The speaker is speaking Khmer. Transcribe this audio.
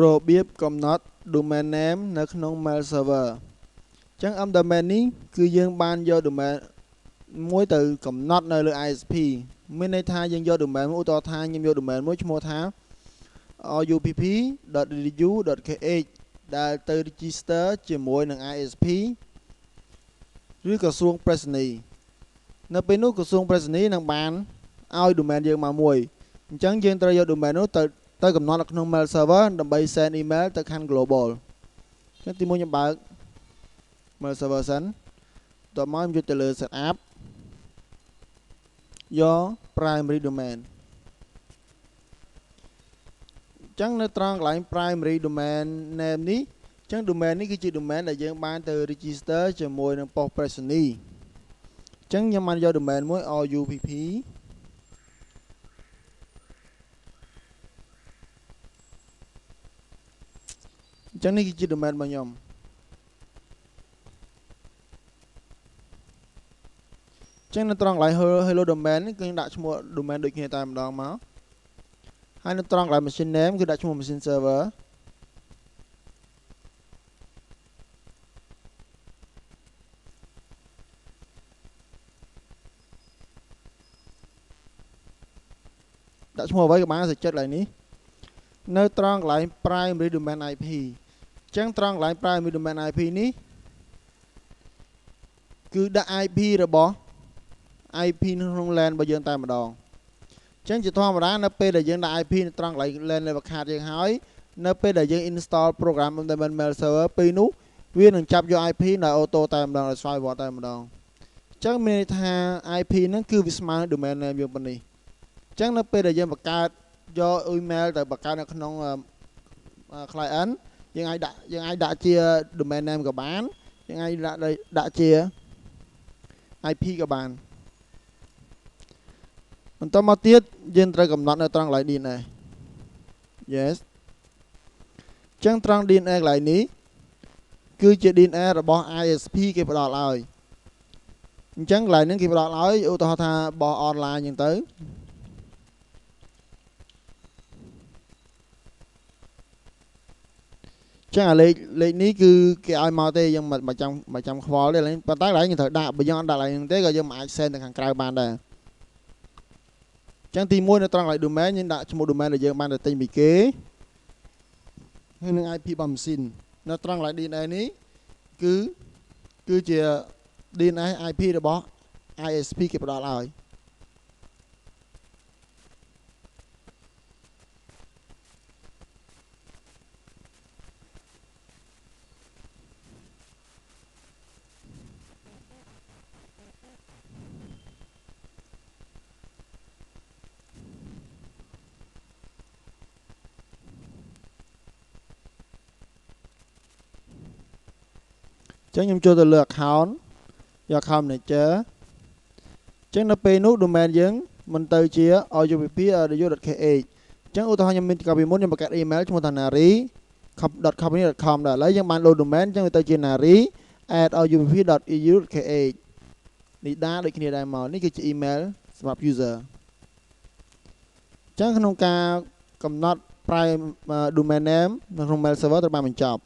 របៀបកំណត់ domain name នៅក្នុង mail server អញ្ចឹង domain នេះគឺយើងបានយក domain មួយទៅកំណត់នៅលើ ISP មានន័យថាយើងយក domain មួយឧទាហរណ៍ថាខ្ញុំយក domain មួយឈ្មោះថា rupp.edu.kh ដែលទៅ register ជាមួយនឹង ISP ឬក្រសួងប្រៃសណីយ៍នៅពេលនោះក្រសួងប្រៃសណីយ៍នឹងបានឲ្យ domain យើងមកមួយអញ្ចឹងយើងត្រូវយក domain នោះទៅកំណត់នៅក្នុង mail server ដើម្បី send email ទៅកាន់ global អញ្ចឹងទីមួយខ្ញុំបើក mail server សិនតមកខ្ញុំយកទៅលើ setup យក primary domain អញ្ចឹងនៅត្រង់កន្លែង primary domain name នេះអញ្ចឹង domain នេះគឺជា domain ដែលយើងបានទៅ register ជាមួយនឹងប៉ុស្តិ៍ប្រៃសណីយ៍អញ្ចឹងខ្ញុំបានយក domain មួយ rupp អញ្ចឹងនេះគឺជា domain របស់ខ្ញុំអញ្ចឹងនៅត្រង់កន្លែង hello domain នេះគឺដាក់ឈ្មោះ domain ដូចគ្នាតែម្ដងមកហើយនៅត្រង់កន្លែង machine name គឺដាក់ឈ្មោះ machine server ដាក់ឈ្មោះអ្វីក៏បានសេចក្ដីកន្លែងនេះនៅត្រង់កន្លែង primary domain IP អញ្ចឹងត្រង់កន្លែង primary domain IP នេះគឺដាក់ IP របស់ IP នៅក្នុង LAN របស់យើងតែម្ដងអញ្ចឹងជាធម្មតានៅពេលដែលយើងដាក់ IP នៅត្រង់កន្លែង LAN level card យើងហើយនៅពេលដែលយើង install program domain mail server ពេលនោះវានឹងចាប់យក IP ដោយអូតូតែម្ដងដោយស្វ័យប្រវត្តិតែម្ដងអញ្ចឹងមានន័យថា IP ហ្នឹងគឺវាស្មើ domain name យើងប៉ុណ្នេះអញ្ចឹងនៅពេលដែលយើងបង្កើតយក email ទៅបង្កើតនៅក្នុង client យើងអាចដាក់ជា domain name ក៏បានយើងអាចដាក់ជា IP ក៏បានបន្តមកទៀតយើងត្រូវកំណត់នៅត្រង់កន្លែង DNS yes អញ្ចឹងត្រង់ DNS កន្លែងនេះគឺជា DNS របស់ ISP គេផ្ដល់ឲ្យអញ្ចឹងកន្លែងហ្នឹងគេផ្ដល់ឲ្យឧទាហរណ៍ថាបោះ online អញ្ចឹងទៅចឹងអាលេខនេះគឺគេឲ្យមកទេយើងមិនចាំខ្វល់ទេប៉ុន្តែកន្លែងយើងត្រូវដាក់បើយើងអត់ដាក់កន្លែងហ្នឹងទេក៏យើងមិនអាច send ទៅខាងក្រៅបានដែរចឹងទី1នៅត្រង់កន្លែង domain យើងដាក់ឈ្មោះ domain ដែលយើងបានទៅទិញពីគេហើយនឹង IP របស់ machine នៅត្រង់កន្លែង DNS នេះគឺជា DNS IP របស់ ISP គេផ្ដល់ឲ្យចឹងខ្ញុំចូលទៅលើ account យក account manager ចឹងនៅពេលនោះ domain យើងមិនទៅជា rupp.edu.kh ចឹងឧទាហរណ៍ខ្ញុំមានកាលពីមុនខ្ញុំបង្កើត email ឈ្មោះថា nari.company.com ដែរឥឡូវយើងបានលោត domain ចឹងវាទៅជា nari@rupp.edu.kh នេះដូចគ្នាដែរមកនេះគឺជា email សម្រាប់ user ចឹងក្នុងការកំណត់ domain name នៅក្នុង mail server ត្រូវបានបញ្ចប់